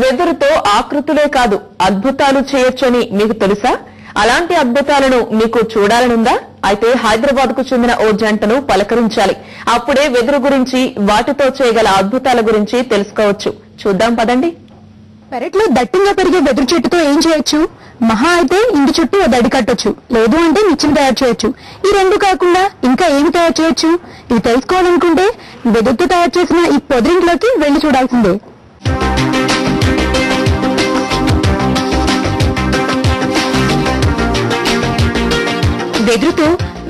వెదురుతో ఆకృతులే కాదు అద్భుతాలు చేయొచ్చని మీకు తెలుసా? అలాంటి అద్భుతాలను మీకు చూడాలనుందా? అయితే హైదరాబాద్ కు చెందిన ఓ జంటను పలకరించాలి. అప్పుడే వెదురు గురించి, వాటితో చేయగల అద్భుతాల గురించి తెలుసుకోవచ్చు. చూద్దాం పదండి. పెరట్లో దట్టంగా పెరిగే వెదురు చెట్టుతో ఏం చేయొచ్చు? మహా అయితే ఇంటి చుట్టూ ఓ దడి కట్టొచ్చు, లేదు అంటే నిచ్చెన తయారు చేయొచ్చు. ఈ రెండు కాకుండా ఇంకా ఏమి తయారు చేయొచ్చు? ఇది తెలుసుకోవాలనుకుంటే వెదురుతో తయారు చేసిన ఈ పొదరింట్లోకి వెళ్లి చూడాల్సిందే. వెదురుతో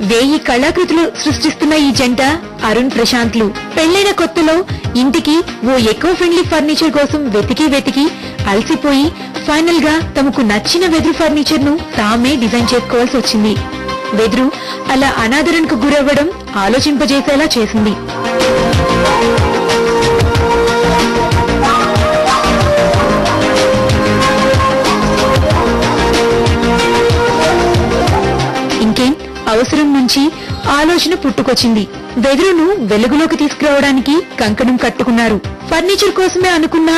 1000 కళాకృతులు సృష్టిస్తున్న ఈ జంట అరుణ్ ప్రశాంత్లు పెళ్లైన కొత్తలో ఇంటికి ఓ ఎకో ఫ్రెండ్లీ ఫర్నిచర్ కోసం వెతికి అలసిపోయి ఫైనల్ గా తమకు నచ్చిన వెదురు ఫర్నిచర్ ను తామే డిజైన్ చేసుకోవాల్సి వచ్చింది. వెదురు అలా అనాదరణకు గురవ్వడం ఆలోచింపజేసేలా చేసింది. ఇంకేం అవసరం నుంచి ఆలోచన పుట్టుకొచ్చింది. వెదురును వెలుగులోకి తీసుకురావడానికి కంకణం కట్టుకున్నారు. ఫర్నిచర్ కోసమే అనుకున్న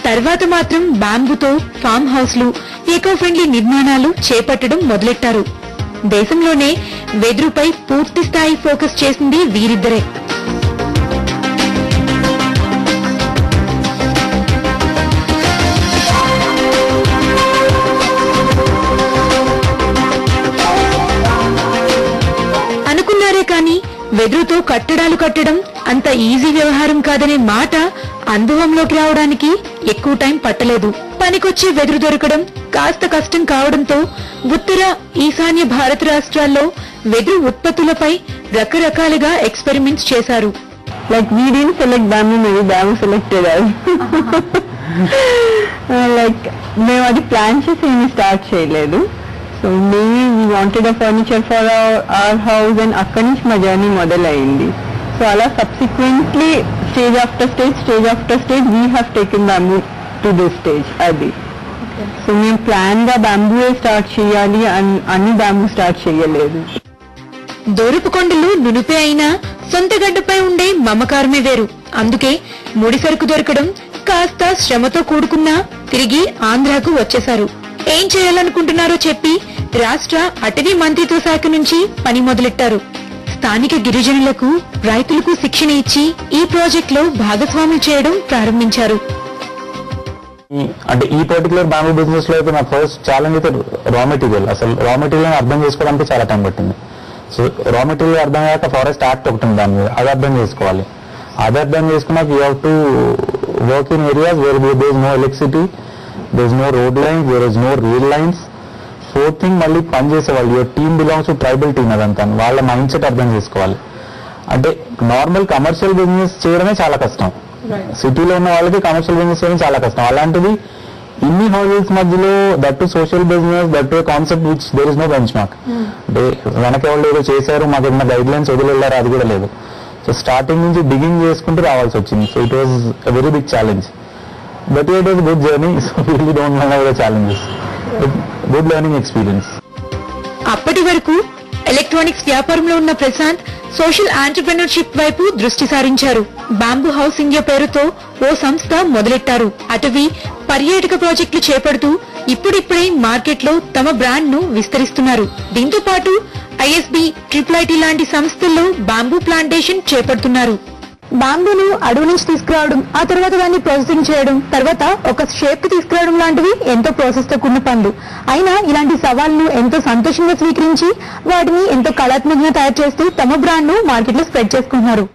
తర్వాత మాత్రం బ్యాంబూతో ఫామ్ హౌస్లు, ఎకో ఫ్రెండ్లీ నిర్మాణాలు చేపట్టడం మొదలెట్టారు. దేశంలోనే వెదురుపై పూర్తి స్థాయి ఫోకస్ చేసింది వీరిద్దరే. అనుకున్నారే కానీ వెదురుతో కట్టడాలు కట్టడం అంత ఈజీ వ్యవహారం కాదనే మాట అనుభవంలోకి రావడానికి ఎక్కువ టైం పట్టలేదు. పనికొచ్చే వెదురు దొరకడం కాస్త కష్టం కావడంతో ఉత్తర, ఈశాన్య భారత రాష్ట్రాల్లో వెదురు ఉత్పత్తులపై రకరకాలుగా ఎక్స్పెరిమెంట్స్ చేశారు. Like we didn't select bamboo, maybe bamboo selected us. Like మేము అది ప్లాన్ చేసి ఏమి స్టార్ట్ చేయలేదు. So maybe we wanted a furniture for our house and అక్కడి నుంచి మా జర్నీ మొదలైంది. సో అలా subsequently stage after stage we have taken bamboo to this stage. అది సో మేము ప్లాన్ గా బ్యాంబూ స్టార్ట్ చేయాలి అన్ని బ్యాంబూ స్టార్ట్ చేయలేదు. దొరుపు కొండలు నునుపే అయినా సొంత గడ్డపై ఉండే మమకారమే వేరు. అందుకే ముడి సరుకు దొరకడం కాస్త శ్రమతో కూడుకున్నా తిరిగి ఆంధ్రాకు వచ్చేశారు. ఏం చేయాలనుకుంటున్నారో చెప్పి రాష్ట్ర అటవీ మంత్రిత్వ శాఖ నుంచి పని మొదలెట్టారు. స్థానిక గిరిజనులకు, రైతులకు శిక్షణ ఇచ్చి ఈ ప్రాజెక్ట్ లో భాగస్వామ్యం చేయడం ప్రారంభించారు. అంటే ఈ పర్టికులర్ బ్యాంబూ బిజినెస్ లో అయితే నా ఫస్ట్ ఛాలెంజ్ అయితే రా మెటీరియల్. అసలు రా మెటీరియల్ అర్థం చేసుకోవడానికి చాలా టైం పట్టింది. సో రా మెటీరియల్ అర్థం అయ్యాక ఫారెస్ట్ యాక్ట్ ఒకటి ఉంది, దాని మీద అది అర్థం చేసుకోవాలి. అది అర్థం చేసుకున్నాక you have to work in areas where there is no electricity, there is no road lines, there is no rail lines. Fourth thing, మళ్ళీ పని చేసేవాళ్ళు your team belongs to tribal team, అదంతా వాళ్ళ మైండ్ సెట్ అర్థం చేసుకోవాలి. అంటే normal commercial business చేయడమే చాలా కష్టం. సిటీలో ఉన్న వాళ్ళకి కమర్షియల్ బిజినెస్ చేయడం చాలా కష్టం. అలాంటిది ఇన్ని హౌజెస్ మధ్యలో that to social business, that to concept which there is no bench mark. అంటే వెనక వాళ్ళు ఏదో చేశారు, మాకు ఏమైనా గైడ్ లైన్స్ వదిలేళ్ళారు, అది కూడా లేదు. సో స్టార్టింగ్ నుంచి బిగింగ్ చేసుకుంటూ రావాల్సి వచ్చింది. So it was a very big challenge, but it was good journey. So really don't know the challenges, good learning experience. అప్పటి వరకు ఎలక్ట్రానిక్స్ వ్యాపారంలో ఉన్న ప్రశాంత్ సోషల్ ఆంటర్‌ప్రెన్యూర్‌షిప్ వైపు దృష్టి సారించారు. బ్యాంబూ హౌస్ ఇండియా పేరుతో ఓ సంస్థ మొదలెట్టారు. అటవీ, పర్యాటక ప్రాజెక్టులు చేపడుతూ ఇప్పుడిప్పుడే మార్కెట్లో తమ బ్రాండ్ ను విస్తరిస్తున్నారు. దీంతో పాటు ఐఎస్బీ, IIIT లాంటి సంస్థల్లో బ్యాంబూ ప్లాంటేషన్ చేపడుతున్నారు. బ్యాంబూను అడవి నుంచి తీసుకురావడం, ఆ తర్వాత దాన్ని ప్రాసెసింగ్ చేయడం, తర్వాత ఒక షేప్ కి తీసుకురావడం లాంటివి ఎంతో ప్రాసెస్ తో కూడిన పనులు. అయినా ఇలాంటి సవాళ్లను ఎంతో సంతోషంగా స్వీకరించి వాటిని ఎంతో కళాత్మకంగా తయారు చేస్తూ తమ బ్రాండ్ ను మార్కెట్ లో స్ప్రెడ్ చేసుకుంటున్నారు.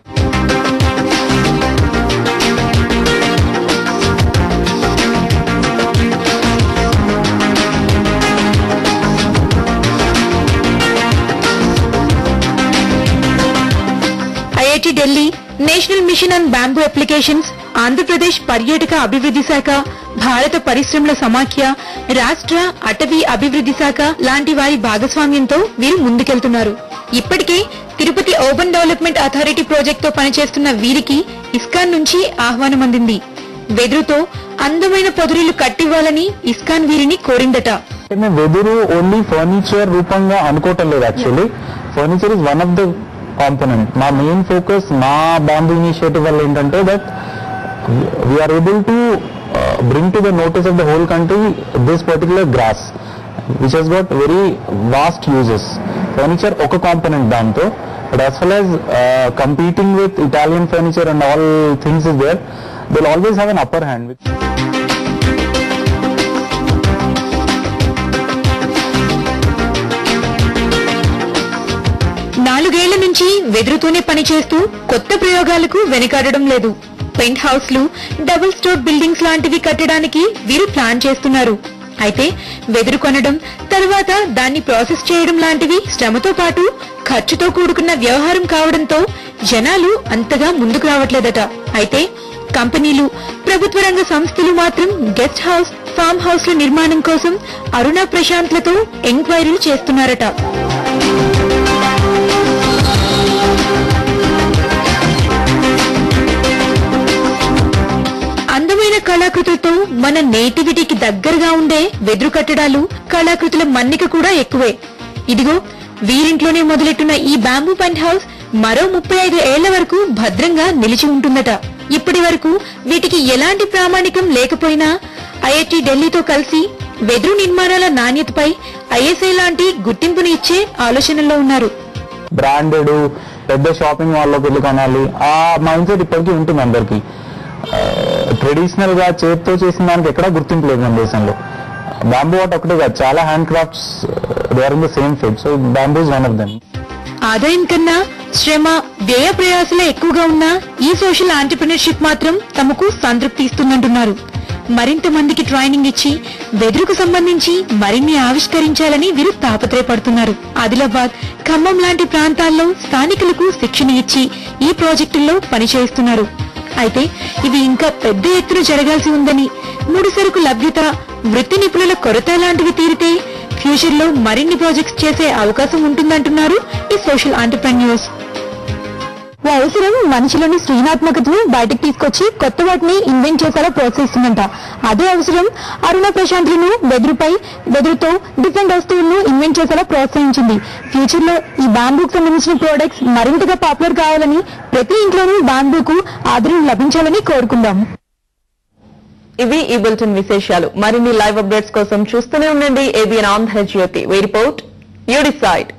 IIT Delhi, national mission on bamboo applications, Andhra Pradesh పర్యాటక అభివృద్ధి శాఖ, భారత పరిశ్రమల సమాఖ్య, రాష్ట్ర అటవీ అభివృద్ధి శాఖ లాంటి వారి భాగస్వామ్యంతో వీరు ముందుకెళ్తున్నారు. ఇప్పటికే Tirupati open development authority project తో పనిచేస్తున్న వీరికి ఇస్కాన్ నుంచి ఆహ్వానం అందింది. వెదురుతో అందమైన పొదరిల్లు కట్టివ్వాలని ఇస్కాన్ వీరిని కోరిందట. వెదురు ఓన్లీ ఫర్నిచర్ రూపంగా అనుకోవటం లేదు. Actually furniture is one of the component. మా మెయిన్ ఫోకస్ మా బ్యాంబూ ఇనిషియేటివ్ వల్ల ఏంటంటే that we are able to bring to the notice of the whole country this particular grass, which has got very vast uses. Furniture oka component danto, but as well as competing with Italian furniture and all things is there, they'll always have an upper hand. నాలుగేళ్ల నుంచి వెదురుతోనే పనిచేస్తూ కొత్త ప్రయోగాలకు వెనకాడడం లేదు. పెంట్ హౌస్లు, double store buildings లాంటివి కట్టడానికి వీరు ప్లాన్ చేస్తున్నారు. అయితే వెదురు కొనడం, తర్వాత దాన్ని ప్రాసెస్ చేయడం లాంటివి శ్రమతో పాటు ఖర్చుతో కూడుకున్న వ్యవహారం కావడంతో జనాలు అంతగా ముందుకు రావట్లేదట. అయితే కంపెనీలు, ప్రభుత్వ రంగ సంస్థలు మాత్రం గెస్ట్ హౌస్, ఫామ్ హౌస్ల నిర్మాణం కోసం అరుణ ప్రశాంత్లతో ఎంక్వైరీలు చేస్తున్నారట. అందమైన కళాకృతులతో మన నేటివిటీకి దగ్గరగా ఉండే వెదురు కట్టడాలు, కళాకృతుల మన్నిక కూడా ఎక్కువే. ఇదిగో వీరింట్లోనే మొదలెట్టున్న ఈ బ్యాంబూ పెంట్ హౌస్ మరో 35 ఏళ్ల వరకు భద్రంగా నిలిచి ఉంటుందట. ఇప్పటి వరకు వీటికి ఎలాంటి ప్రామాణికం లేకపోయినా ఐఐటి ఢిల్లీతో కలిసి వెదురు నిర్మాణాల నాణ్యతపై ఐఎస్ఐ లాంటి గుర్తింపుని ఇచ్చే ఆలోచనలో ఉన్నారు. బ్రాండెడ్ పెద్ద షాపింగ్ మాల్లోకి వెళ్ళి కొనాలి, ఆ మైండ్ సెట్ ఇప్పటికీ ఉంటుంది అందరికి. ట్రెడిషనల్ గా చేతితో చేసిన దానికి ఎక్కడా గుర్తింపు లేదు మన దేశంలో. బ్యాంబూ ఆర్ట్ ఒకటే కాదు, చాలా hand crafts they are in the same field. So bamboo is one of them. ఆదాయం కన్నా శ్రమ, వ్యయ ప్రయాసలే ఎక్కువగా ఉన్న ఈ సోషల్ ఆంటర్‌ప్రెన్యూర్‌షిప్ మాత్రం తమకు సంతృప్తి ఇస్తుందంటున్నారు. మరింత మందికి ట్రైనింగ్ ఇచ్చి వెదురుకు సంబంధించి మరిన్ని ఆవిష్కరించాలని వీరు తాపత్రయపడుతున్నారు. ఆదిలాబాద్, ఖమ్మం లాంటి ప్రాంతాల్లో స్థానికులకు శిక్షణ ఇచ్చి ఈ ప్రాజెక్టుల్లో పనిచేస్తున్నారు. అయితే ఇవి ఇంకా పెద్ద ఎత్తున జరగాల్సి ఉందని, ముడిసరుకు లభ్యత, వృత్తి నిపుణుల కొరత లాంటివి తీరితే ఫ్యూచర్ లో మరిన్ని ప్రాజెక్ట్స్ చేసే అవకాశం ఉంటుందంటున్నారు ఈ సోషల్ ఆంటర్‌ప్రెన్యూర్స్. ఓ అవసరం మనిషిలోని సృజనాత్మకతను బయటకు తీసుకొచ్చి కొత్త వాటిని ఇన్వెంట్ చేసేలా ప్రోత్సహిస్తుందంట. అదే అవసరం అరుణ ప్రశాంత్లను వెదురుతో డిఫరెంట్ వస్తువులను ఇన్వెంట్ చేసేలా ప్రోత్సహించింది. ఫ్యూచర్ లో ఈ బ్యాంబూకు సంబంధించిన ప్రొడక్ట్స్ మరింతగా పాపులర్ కావాలని, ప్రతి ఇంట్లోనూ బ్యాంబూకు ఆదరణ లభించాలని కోరుకుందాం. ఇవి ఈ బులెటిన్ విశేషాలు. మరిన్ని లైవ్ అప్డేట్స్ కోసం చూస్తూనే ఉండండి ABN Andhrajyothi. We report, you decide.